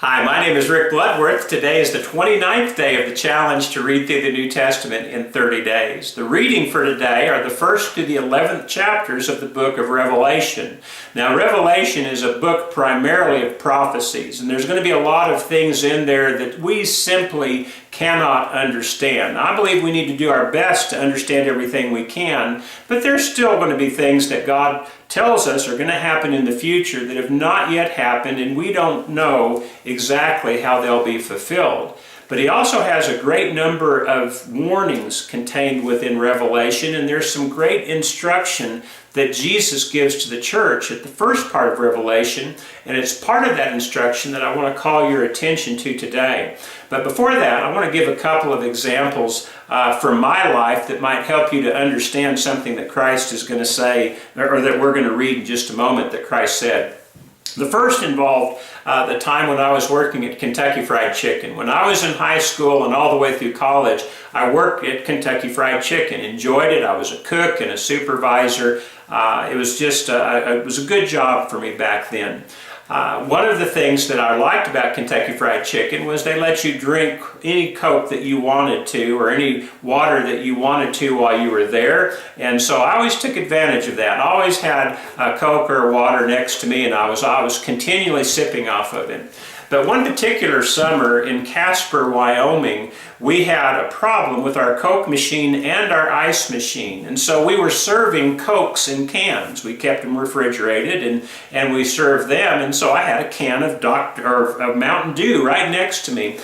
Hi, my name is Rick Bloodworth. Today is the 29th day of the challenge to read through the New Testament in 30 days. The reading for today are the 1st to the 11th chapters of the book of Revelation. Now, Revelation is a book primarily of prophecies, and there's going to be a lot of things in there that we simply cannot understand. I believe we need to do our best to understand everything we can, but there's still going to be things that God tells us are going to happen in the future that have not yet happened, and we don't know exactly how they'll be fulfilled. But he also has a great number of warnings contained within Revelation, and there's some great instruction that Jesus gives to the church at the first part of Revelation, and it's part of that instruction that I want to call your attention to today. But before that, I want to give a couple of examples from my life that might help you to understand something that Christ is going to say, or that we're going to read in just a moment that Christ said. The first involved the time when I was working at Kentucky Fried Chicken. When I was in high school and all the way through college, I worked at Kentucky Fried Chicken. Enjoyed it. I was a cook and a supervisor. It was a good job for me back then. One of the things that I liked about Kentucky Fried Chicken was they let you drink any Coke that you wanted to, or any water that you wanted to while you were there. And so I always took advantage of that. I always had a Coke or water next to me, and I was continually sipping off of it. But one particular summer in Casper, Wyoming, we had a problem with our Coke machine and our ice machine. And so we were serving Cokes in cans. We kept them refrigerated and we served them. And so I had a can of Mountain Dew right next to me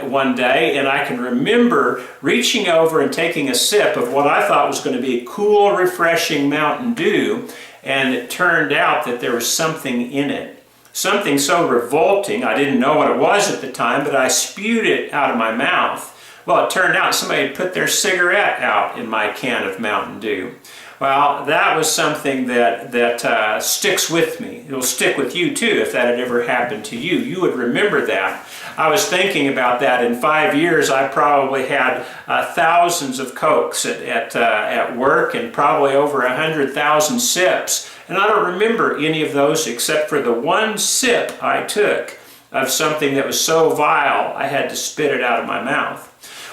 one day. And I can remember reaching over and taking a sip of what I thought was going to be cool, refreshing Mountain Dew. And it turned out that there was something in it. Something so revolting, I didn't know what it was at the time, but I spewed it out of my mouth. Well, it turned out somebody had put their cigarette out in my can of Mountain Dew. Well, that was something that sticks with me. It'll stick with you too if that had ever happened to you. You would remember that. I was thinking about that. In 5 years, I probably had thousands of Cokes at work and probably over 100,000 sips. And I don't remember any of those except for the one sip I took of something that was so vile I had to spit it out of my mouth.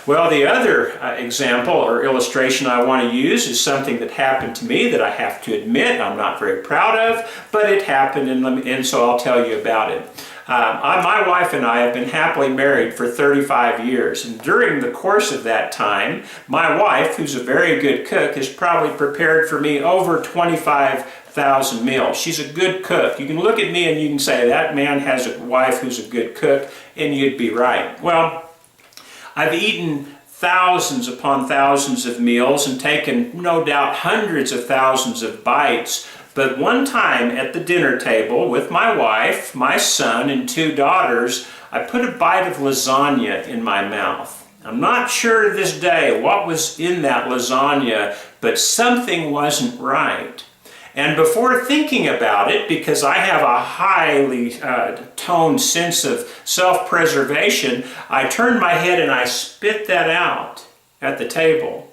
Well, the other example or illustration I want to use is something that happened to me that I have to admit I'm not very proud of, but it happened, and so I'll tell you about it. My wife and I have been happily married for 35 years, and during the course of that time, my wife, who's a very good cook, has probably prepared for me over 25,000 meals. She's a good cook. You can look at me and you can say, that man has a wife who's a good cook, and you'd be right. Well, I've eaten thousands upon thousands of meals and taken, no doubt, hundreds of thousands of bites. But one time at the dinner table with my wife, my son, and 2 daughters, I put a bite of lasagna in my mouth. I'm not sure to this day what was in that lasagna, but something wasn't right. And before thinking about it, because I have a highly toned sense of self-preservation, I turned my head and I spit that out at the table.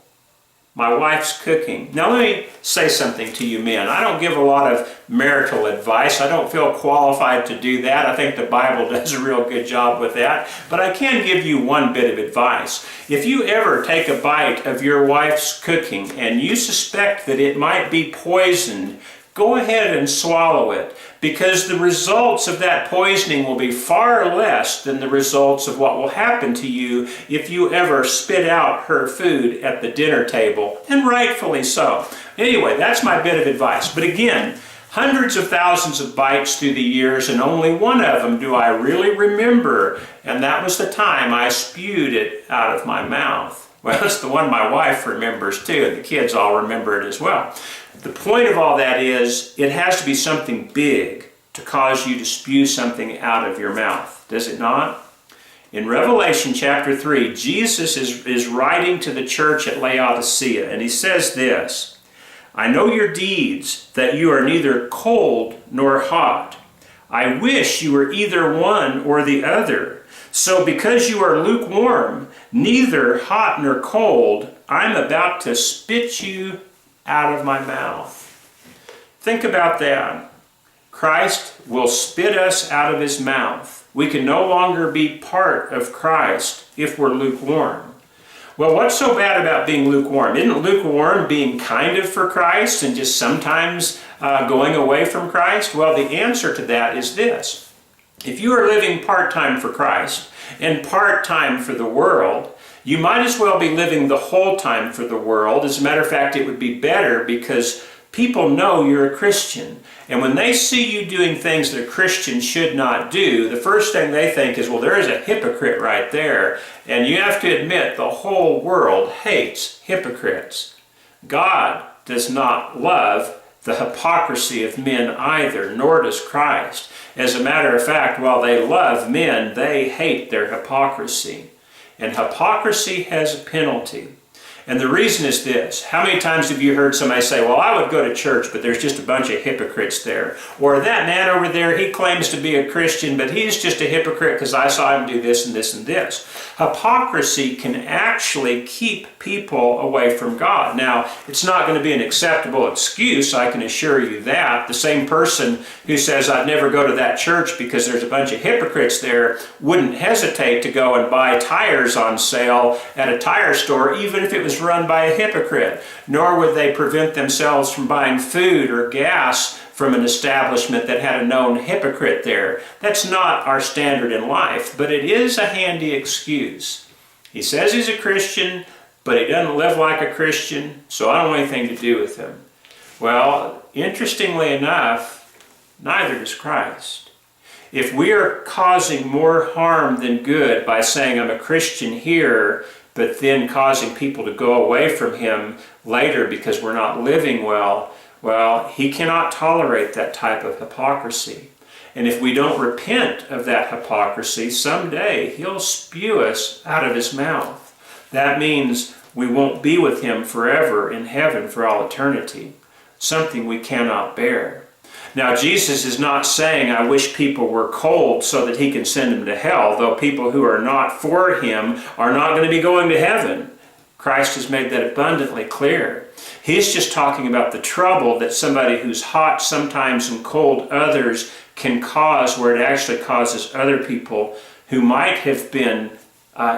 My wife's cooking. Now let me say something to you men. I don't give a lot of marital advice. I don't feel qualified to do that. I think the Bible does a real good job with that. But I can give you one bit of advice. If you ever take a bite of your wife's cooking and you suspect that it might be poisoned, go ahead and swallow it, because the results of that poisoning will be far less than the results of what will happen to you if you ever spit out her food at the dinner table, and rightfully so. Anyway, that's my bit of advice. But again, hundreds of thousands of bites through the years, and only one of them do I really remember, and that was the time I spewed it out of my mouth. Well, it's the one my wife remembers too, and the kids all remember it as well. The point of all that is, it has to be something big to cause you to spew something out of your mouth, does it not? In Revelation chapter 3, Jesus is writing to the church at Laodicea, and he says this, I know your deeds, that you are neither cold nor hot. I wish you were either one or the other. So because you are lukewarm, neither hot nor cold, I'm about to spit you out of my mouth. Think about that. Christ will spit us out of his mouth. We can no longer be part of Christ if we're lukewarm. Well, what's so bad about being lukewarm? Isn't lukewarm being kind of for Christ and just sometimes going away from Christ? Well, the answer to that is this. If you are living part-time for Christ and part-time for the world, you might as well be living the whole time for the world. As a matter of fact, it would be better because people know you're a Christian. And when they see you doing things that a Christian should not do, the first thing they think is, well, there is a hypocrite right there. And you have to admit, the whole world hates hypocrites. God does not love the hypocrisy of men either, nor does Christ. As a matter of fact, while they love men, they hate their hypocrisy. And hypocrisy has a penalty. And the reason is this. How many times have you heard somebody say, well, I would go to church, but there's just a bunch of hypocrites there. Or that man over there, he claims to be a Christian, but he's just a hypocrite because I saw him do this and this and this. Hypocrisy can actually keep people away from God. Now, it's not going to be an acceptable excuse, I can assure you that. The same person who says, I'd never go to that church because there's a bunch of hypocrites there, wouldn't hesitate to go and buy tires on sale at a tire store, even if it was run by a hypocrite. Nor would they prevent themselves from buying food or gas from an establishment that had a known hypocrite there. That's not our standard in life, but it is a handy excuse. He says he's a Christian, but he doesn't live like a Christian, so I don't want anything to do with him. Well, interestingly enough, neither does Christ. If we are causing more harm than good by saying I'm a Christian here, but then causing people to go away from him later because we're not living well, he cannot tolerate that type of hypocrisy. And if we don't repent of that hypocrisy, someday he'll spew us out of his mouth. That means we won't be with him forever in heaven for all eternity, something we cannot bear. Now, Jesus is not saying, I wish people were cold so that he can send them to hell, though people who are not for him are not going to be going to heaven. Christ has made that abundantly clear. He's just talking about the trouble that somebody who's hot sometimes and cold others can cause, where it actually causes other people who might have been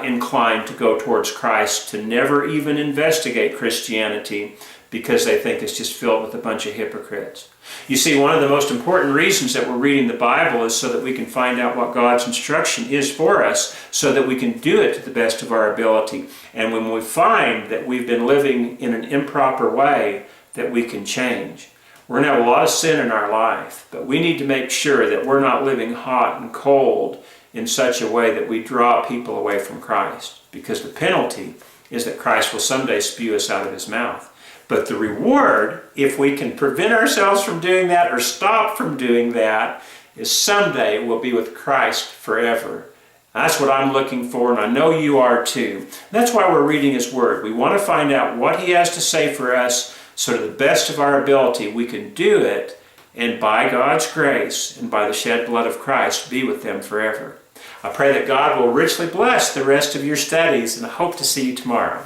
inclined to go towards Christ to never even investigate Christianity because they think it's just filled with a bunch of hypocrites. You see, one of the most important reasons that we're reading the Bible is so that we can find out what God's instruction is for us, so that we can do it to the best of our ability. And when we find that we've been living in an improper way, that we can change. We're going to have a lot of sin in our life, but we need to make sure that we're not living hot and cold in such a way that we draw people away from Christ, because the penalty is that Christ will someday spew us out of his mouth. But the reward, if we can prevent ourselves from doing that or stop from doing that, is someday we'll be with Christ forever. That's what I'm looking for, and I know you are too. That's why we're reading his word. We want to find out what he has to say for us, so to the best of our ability we can do it, and by God's grace and by the shed blood of Christ be with them forever. I pray that God will richly bless the rest of your studies, and I hope to see you tomorrow.